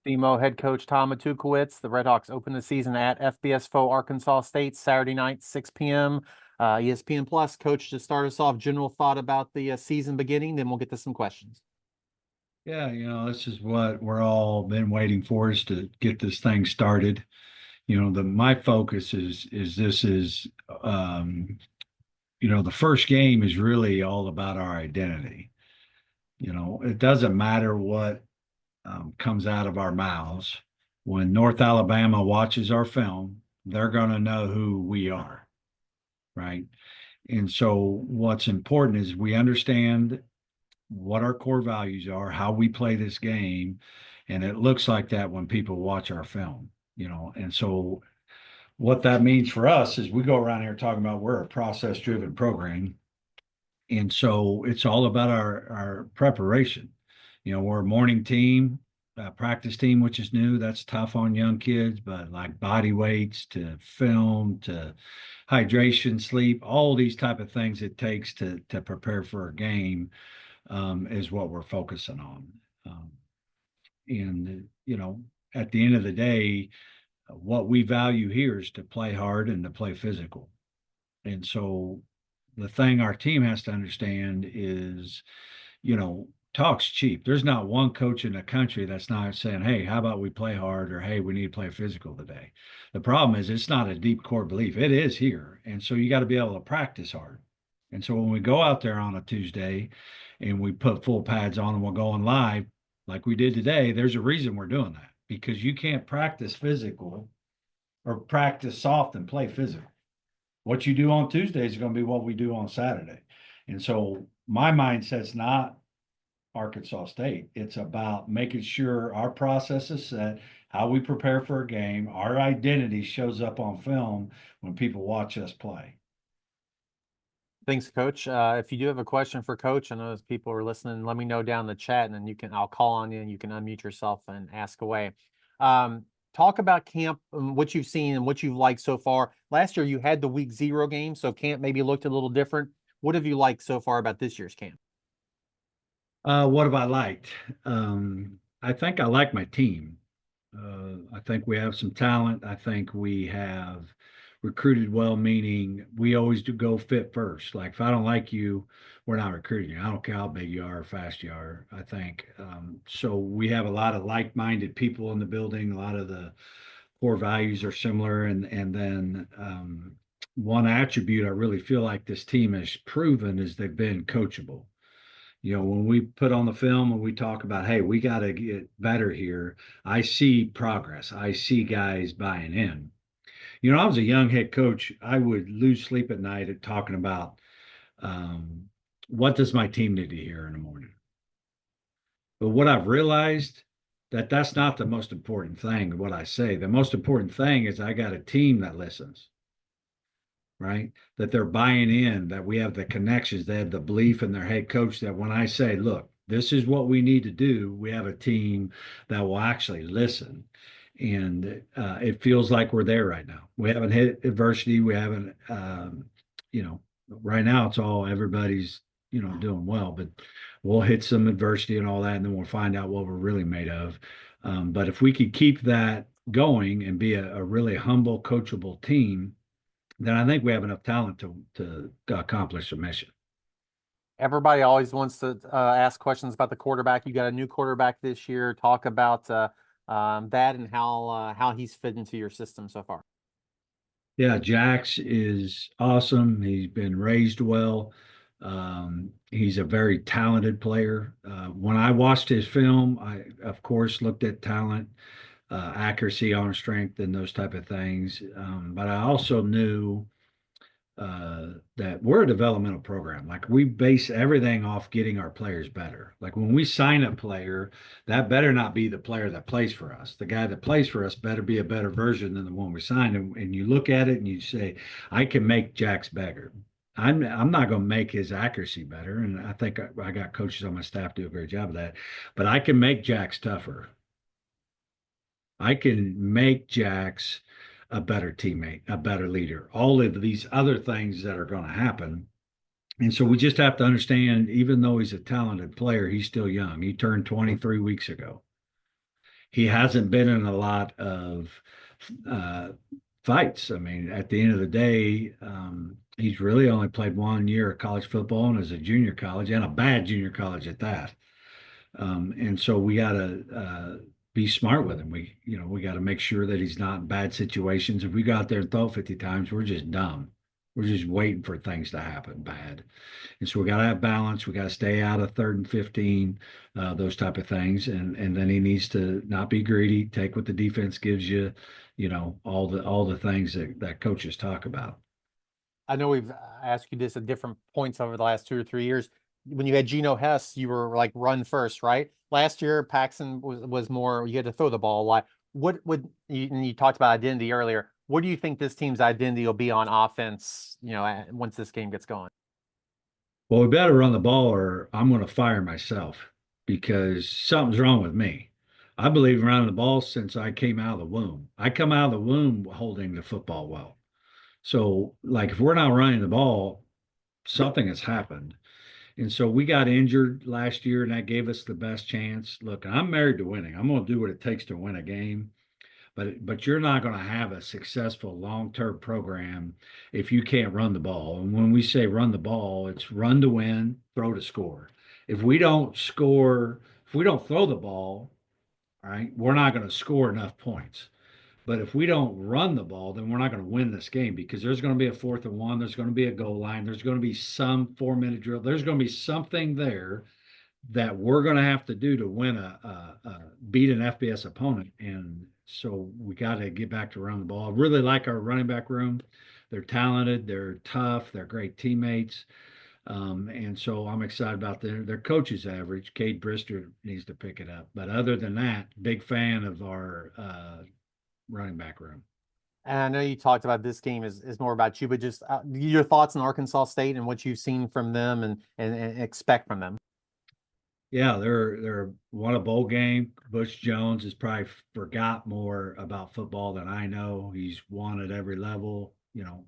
SEMO head coach Tom Matukewicz. The Redhawks open the season at FBS Foe Arkansas State Saturday night, 6 p.m. ESPN Plus. Coach, to start us off, general thought about the season beginning, then we'll get to some questions. Yeah, this is what we're all been waiting for is to get this thing started. My focus is this is the first game is really all about our identity. It doesn't matter what comes out of our mouths. When North Alabama watches our film, they're going to know who we are, right? And so what's important is we understand what our core values are, how we play this game, and it looks like that when people watch our film, And so what that means for us is we go around here talking about we're a process-driven program, and so it's all about our preparation. We're a morning team, practice team, which is new. That's tough on young kids, but like body weights to film to hydration, sleep, all these type of things it takes to prepare for a game is what we're focusing on. And at the end of the day, what we value here is to play hard and to play physical. And so the thing our team has to understand is, talk's cheap. There's not one coach in the country that's not saying, hey, how about we play hard, or hey, we need to play physical today. The problem is it's not a deep core belief. It is here. And so you got to be able to practice hard. And so when we go out there on a Tuesday and we put full pads on and we're going live like we did today, there's a reason we're doing that, because you can't practice physical or practice soft and play physical. What you do on Tuesday is going to be what we do on Saturday. And so my mindset's not Arkansas State. It's about making sure our process is set, how we prepare for a game, our identity shows up on film when people watch us play. Thanks, Coach. If you do have a question for Coach, I know as people are listening, let me know down in the chat, and then I'll call on you and you can unmute yourself and ask away. Talk about camp and what you've seen and what you've liked so far. Last year you had the week 0 game, so camp maybe looked a little different. What have you liked so far about this year's camp? What have I liked? I think I like my team. I think we have some talent. I think we have recruited well, meaning we always do go fit first. Like if I don't like you, we're not recruiting you. I don't care how big you are or fast you are. I think so. We have a lot of like-minded people in the building. A lot of the core values are similar, and then one attribute I really feel like this team has proven is they've been coachable. When we put on the film and we talk about, hey, we got to get better here, I see progress. I see guys buying in. I was a young head coach. I would lose sleep at night at talking about what does my team need to hear in the morning. But what I've realized that's not the most important thing, what I say. The most important thing is I got a team that listens, right? That they're buying in, that we have the connections, they have the belief in their head coach, that when I say, look, this is what we need to do, we have a team that will actually listen. And it feels like we're there right now. We haven't hit adversity. We haven't, right now it's all everybody's, doing well, but we'll hit some adversity and all that, and then we'll find out what we're really made of. But if we could keep that going and be a really humble, coachable team, then I think we have enough talent to accomplish the mission. Everybody always wants to ask questions about the quarterback. You got a new quarterback this year. Talk about that and how he's fit into your system so far. Yeah, Jax is awesome. He's been raised well. He's a very talented player. When I watched his film, I, of course, looked at talent, accuracy, arm strength, and those type of things. But I also knew that we're a developmental program. Like we base everything off getting our players better. Like when we sign a player, that better not be the player that plays for us. The guy that plays for us better be a better version than the one we signed. And you look at it and you say, I can make Jax better. I'm not going to make his accuracy better. And I think I got coaches on my staff do a great job of that. But I can make Jax tougher. I can make Jax a better teammate, a better leader, all of these other things that are going to happen. And so we just have to understand, even though he's a talented player, he's still young. He turned 23 weeks ago. he hasn't been in a lot of uh, fights. I mean, at the end of the day, he's really only played 1 year of college football and as a junior college and a bad junior college at that. And so we got to be smart with him. We got to make sure that he's not in bad situations. If we go out there and throw 50 times, we're just dumb. We're just waiting for things to happen bad. And so we got to have balance. We got to stay out of 3rd and 15, those type of things. And then he needs to not be greedy, take what the defense gives you, all the things that coaches talk about. I know we've asked you this at different points over the last 2 or 3 years. When you had Geno Hess, you were like run first, right? Last year, Paxton was more you had to throw the ball a lot. What would you, and you talked about identity earlier? What do you think this team's identity will be on offense? Once this game gets going. Well, we better run the ball or I'm going to fire myself because something's wrong with me. I believe in running the ball since I came out of the womb. I come out of the womb holding the football well. So, like, if we're not running the ball, something has happened. And so we got injured last year, and that gave us the best chance. Look, I'm married to winning. I'm going to do what it takes to win a game. But you're not going to have a successful long-term program if you can't run the ball. And when we say run the ball, it's run to win, throw to score. If we don't score, if we don't throw the ball, all right, we're not going to score enough points. But if we don't run the ball, then we're not going to win this game because there's going to be a 4th and 1. There's going to be a goal line. There's going to be some 4-minute drill. There's going to be something there that we're going to have to do to win beat an FBS opponent. And so we got to get back to run the ball. I really like our running back room. They're talented. They're tough. They're great teammates. And so I'm excited about their coach's average. Cade Brister needs to pick it up. But other than that, big fan of our running back room. And I know you talked about this game is more about you, but just your thoughts on Arkansas State and what you've seen from them and expect from them. Yeah, they're won a bowl game. Butch Jones has probably forgot more about football than I know. He's won at every level,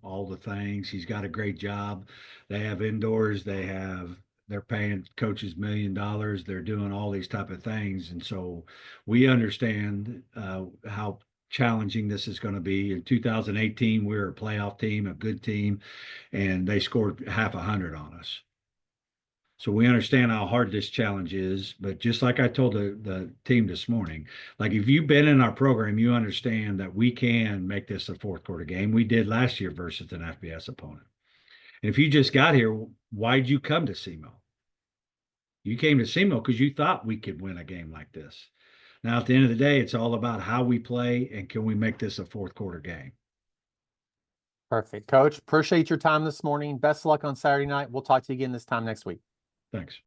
all the things. He's got a great job. They have indoors. They're paying coaches $1 million. They're doing all these type of things, and so we understand how challenging this is going to be. In 2018, we were a playoff team, a good team, and they scored half 100 on us. So we understand how hard this challenge is, but just like I told the team this morning, like if you've been in our program, you understand that we can make this a 4th quarter game. We did last year versus an FBS opponent. And if you just got here, why'd you come to SEMO? You came to SEMO because you thought we could win a game like this. Now, at the end of the day, it's all about how we play and can we make this a 4th quarter game. Perfect. Coach, appreciate your time this morning. Best of luck on Saturday night. We'll talk to you again this time next week. Thanks.